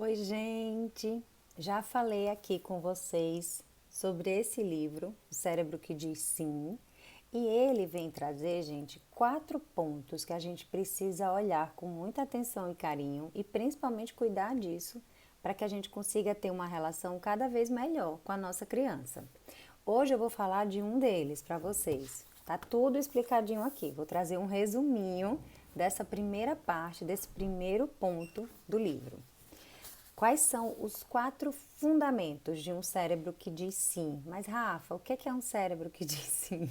Oi, gente! Já falei aqui com vocês sobre esse livro, O Cérebro que Diz Sim, e ele vem trazer, gente, 4 pontos que a gente precisa olhar com muita atenção e carinho e principalmente cuidar disso para que a gente consiga ter uma relação cada vez melhor com a nossa criança. Hoje eu vou falar de um deles para vocês. Tá tudo explicadinho aqui. Vou trazer um resuminho dessa primeira parte, desse primeiro ponto do livro. Quais são os 4 fundamentos de um cérebro que diz sim? Mas, Rafa, o que é um cérebro que diz sim?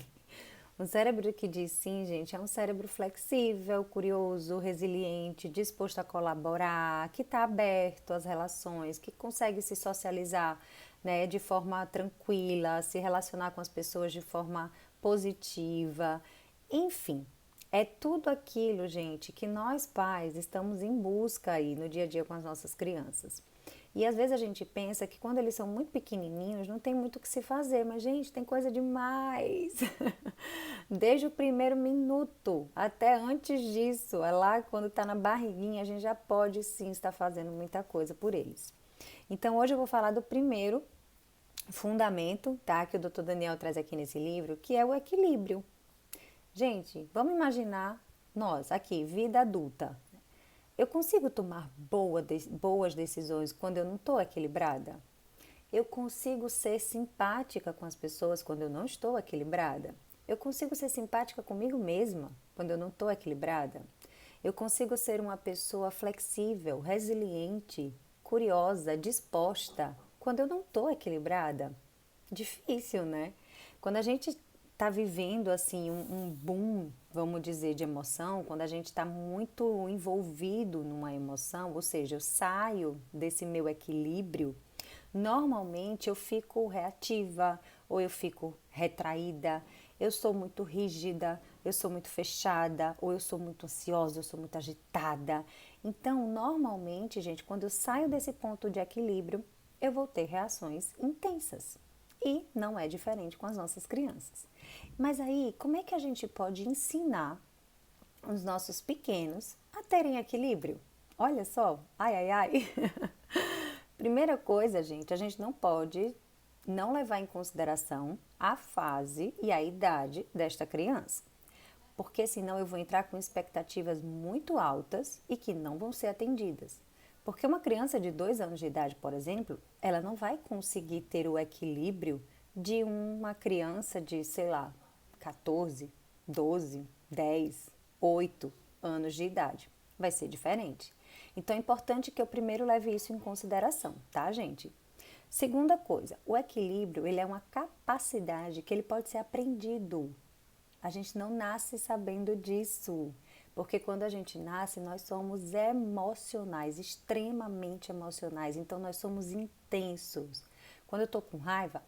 Um cérebro que diz sim, gente, é um cérebro flexível, curioso, resiliente, disposto a colaborar, que está aberto às relações, que consegue se socializar, né, de forma tranquila, se relacionar com as pessoas de forma positiva, enfim. É tudo aquilo, gente, que nós pais estamos em busca aí no dia a dia com as nossas crianças. E às vezes a gente pensa que quando eles são muito pequenininhos não tem muito o que se fazer, mas gente, tem coisa demais. Desde o primeiro minuto até antes disso, é lá quando está na barriguinha, a gente já pode sim estar fazendo muita coisa por eles. Então hoje eu vou falar do primeiro fundamento, tá, que o Dr. Daniel traz aqui nesse livro, que é o equilíbrio. Gente, vamos imaginar nós aqui, vida adulta. Eu consigo tomar boas decisões quando eu não estou equilibrada? Eu consigo ser simpática com as pessoas quando eu não estou equilibrada? Eu consigo ser simpática comigo mesma quando eu não estou equilibrada? Eu consigo ser uma pessoa flexível, resiliente, curiosa, disposta quando eu não estou equilibrada? Difícil, né? Quando a gente está vivendo assim um boom, vamos dizer, de emoção, quando a gente está muito envolvido numa emoção, ou seja, eu saio desse meu equilíbrio, normalmente eu fico reativa ou eu fico retraída, eu sou muito rígida, eu sou muito fechada, ou eu sou muito ansiosa, eu sou muito agitada. Então, normalmente, gente, quando eu saio desse ponto de equilíbrio, eu vou ter reações intensas. E não é diferente com as nossas crianças. Mas aí, como é que a gente pode ensinar os nossos pequenos a terem equilíbrio? Olha só, ai, ai, ai. Primeira coisa, gente, a gente não pode não levar em consideração a fase e a idade desta criança. Porque senão eu vou entrar com expectativas muito altas e que não vão ser atendidas. Porque uma criança de 2 anos de idade, por exemplo, ela não vai conseguir ter o equilíbrio de uma criança de, sei lá, 14, 12, 10, 8 anos de idade. Vai ser diferente. Então é importante que eu primeiro leve isso em consideração, tá, gente? Segunda coisa, o equilíbrio, ele é uma capacidade que ele pode ser aprendido. A gente não nasce sabendo disso, porque quando a gente nasce, nós somos emocionais, extremamente emocionais, então nós somos intensos. Quando eu tô com raiva,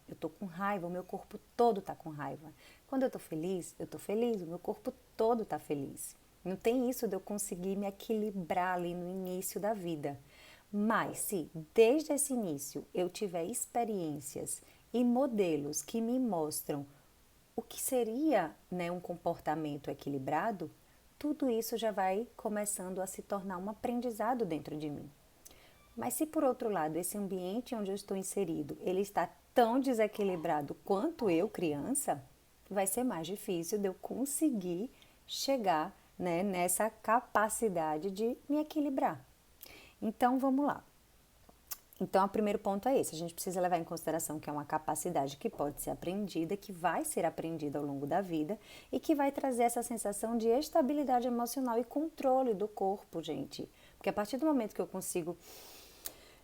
o meu corpo todo tá com raiva. Quando eu tô feliz, o meu corpo todo tá feliz. Não tem isso de eu conseguir me equilibrar ali no início da vida. Mas se desde esse início eu tiver experiências e modelos que me mostram o que seria, né, um comportamento equilibrado, tudo isso já vai começando a se tornar um aprendizado dentro de mim. Mas se por outro lado esse ambiente onde eu estou inserido, ele está tão desequilibrado quanto eu, criança, vai ser mais difícil de eu conseguir chegar, né, nessa capacidade de me equilibrar. Então vamos lá. Então, o primeiro ponto é esse: a gente precisa levar em consideração que é uma capacidade que pode ser aprendida, que vai ser aprendida ao longo da vida e que vai trazer essa sensação de estabilidade emocional e controle do corpo, gente. Porque a partir do momento que eu consigo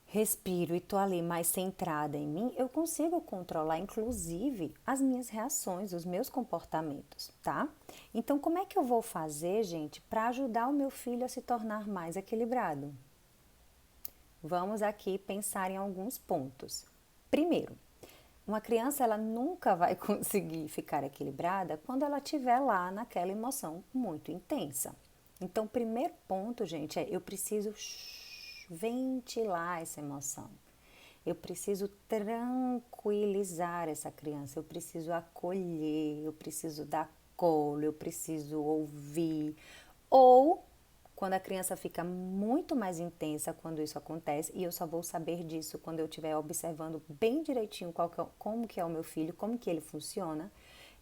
respiro e tô ali mais centrada em mim, eu consigo controlar, inclusive, as minhas reações, os meus comportamentos, tá? Então, como é que eu vou fazer, gente, para ajudar o meu filho a se tornar mais equilibrado? Vamos aqui pensar em alguns pontos. Primeiro, uma criança ela nunca vai conseguir ficar equilibrada quando ela estiver lá naquela emoção muito intensa. Então, o primeiro ponto, gente, é eu preciso ventilar essa emoção. Eu preciso tranquilizar essa criança, eu preciso acolher, eu preciso dar colo, eu preciso ouvir. Ou quando a criança fica muito mais intensa quando isso acontece, e eu só vou saber disso quando eu estiver observando bem direitinho como que é o meu filho, como que ele funciona,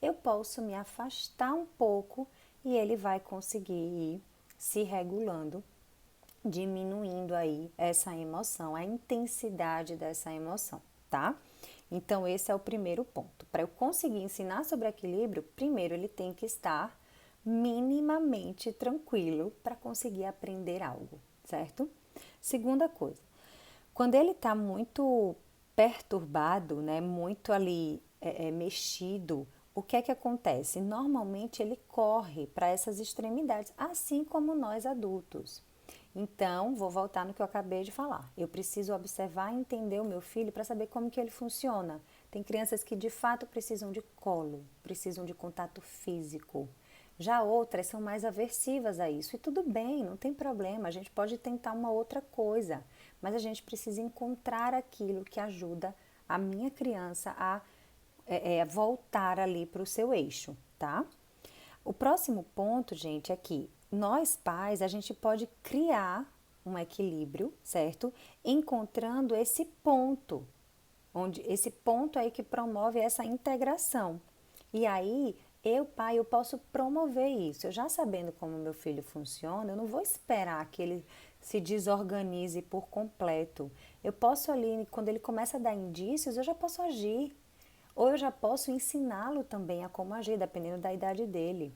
eu posso me afastar um pouco e ele vai conseguir ir se regulando, diminuindo aí essa emoção, a intensidade dessa emoção, tá? Então esse é o primeiro ponto. Para eu conseguir ensinar sobre equilíbrio, primeiro ele tem que estar minimamente tranquilo para conseguir aprender algo, certo? Segunda coisa, quando ele está muito perturbado, né, muito ali mexido, o que é que acontece? Normalmente ele corre para essas extremidades, assim como nós adultos. Então, vou voltar no que eu acabei de falar. Eu preciso observar e entender o meu filho para saber como que ele funciona. Tem crianças que de fato precisam de colo, precisam de contato físico. Já outras são mais aversivas a isso. E tudo bem, não tem problema. A gente pode tentar uma outra coisa. Mas a gente precisa encontrar aquilo que ajuda a minha criança a voltar ali para o seu eixo, tá? O próximo ponto, gente, é que nós pais, a gente pode criar um equilíbrio, certo? Encontrando esse ponto aí que promove essa integração. E aí, eu, pai, eu posso promover isso. Eu já sabendo como meu filho funciona, eu não vou esperar que ele se desorganize por completo. Eu posso ali, quando ele começa a dar indícios, eu já posso agir. Ou eu já posso ensiná-lo também a como agir, dependendo da idade dele.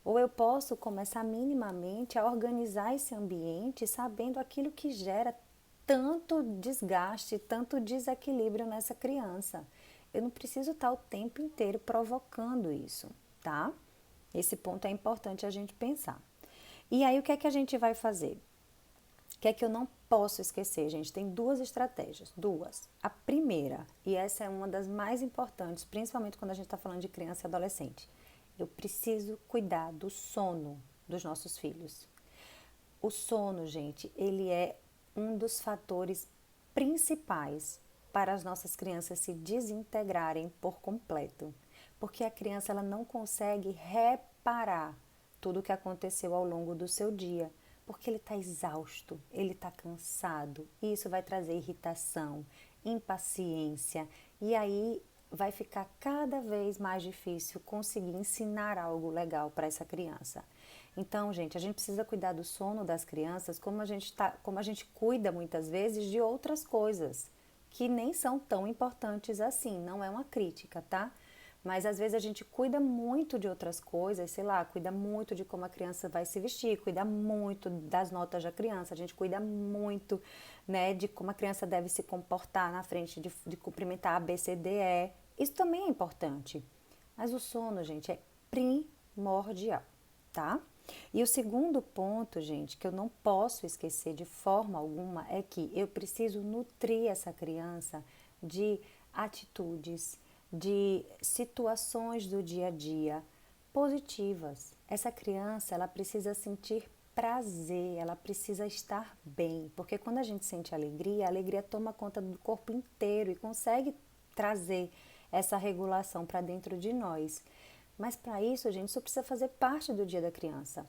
Ou eu posso começar minimamente a organizar esse ambiente sabendo aquilo que gera tanto desgaste, tanto desequilíbrio nessa criança. Eu não preciso estar o tempo inteiro provocando isso, tá? Esse ponto é importante a gente pensar. E aí o que é que a gente vai fazer? O que é que eu não posso esquecer, gente? Tem duas estratégias, duas. A primeira, e essa é uma das mais importantes, principalmente quando a gente está falando de criança e adolescente, eu preciso cuidar do sono dos nossos filhos. O sono, gente, ele é um dos fatores principais para as nossas crianças se desintegrarem por completo, porque a criança ela não consegue reparar tudo o que aconteceu ao longo do seu dia, porque ele está exausto, ele está cansado, e isso vai trazer irritação, impaciência, e aí vai ficar cada vez mais difícil conseguir ensinar algo legal para essa criança. Então, gente, a gente precisa cuidar do sono das crianças como a gente cuida muitas vezes de outras coisas que nem são tão importantes assim. Não é uma crítica, tá? Mas às vezes a gente cuida muito de outras coisas, sei lá, cuida muito de como a criança vai se vestir, cuida muito das notas da criança, a gente cuida muito, né, de como a criança deve se comportar na frente de cumprimentar A, B, C, D, E. Isso também é importante. Mas o sono, gente, é primordial, tá? E o segundo ponto, gente, que eu não posso esquecer de forma alguma é que eu preciso nutrir essa criança de atitudes, de situações do dia a dia positivas. Essa criança, ela precisa sentir prazer, ela precisa estar bem, porque quando a gente sente alegria, a alegria toma conta do corpo inteiro e consegue trazer essa regulação para dentro de nós. Mas para isso, a gente, isso precisa fazer parte do dia da criança.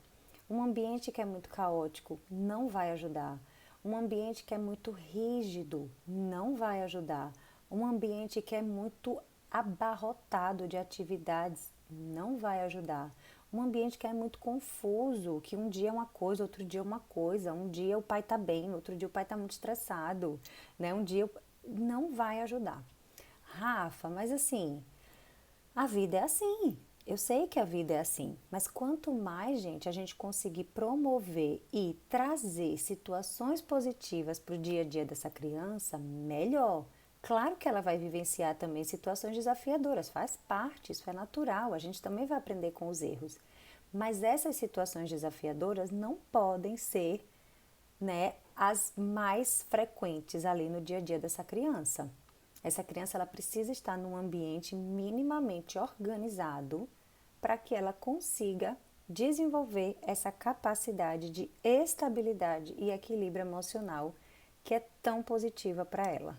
Um ambiente que é muito caótico não vai ajudar. Um ambiente que é muito rígido não vai ajudar. Um ambiente que é muito abarrotado de atividades não vai ajudar. Um ambiente que é muito confuso, que um dia é uma coisa, outro dia é uma coisa. Um dia o pai está bem, outro dia o pai está muito estressado, né? Um dia não vai ajudar. Rafa, mas assim, a vida é assim. Eu sei que a vida é assim, mas quanto mais, gente, a gente conseguir promover e trazer situações positivas para o dia a dia dessa criança, melhor. Claro que ela vai vivenciar também situações desafiadoras, faz parte, isso é natural, a gente também vai aprender com os erros. Mas essas situações desafiadoras não podem ser, né, as mais frequentes ali no dia a dia dessa criança. Essa criança ela precisa estar num ambiente minimamente organizado para que ela consiga desenvolver essa capacidade de estabilidade e equilíbrio emocional que é tão positiva para ela.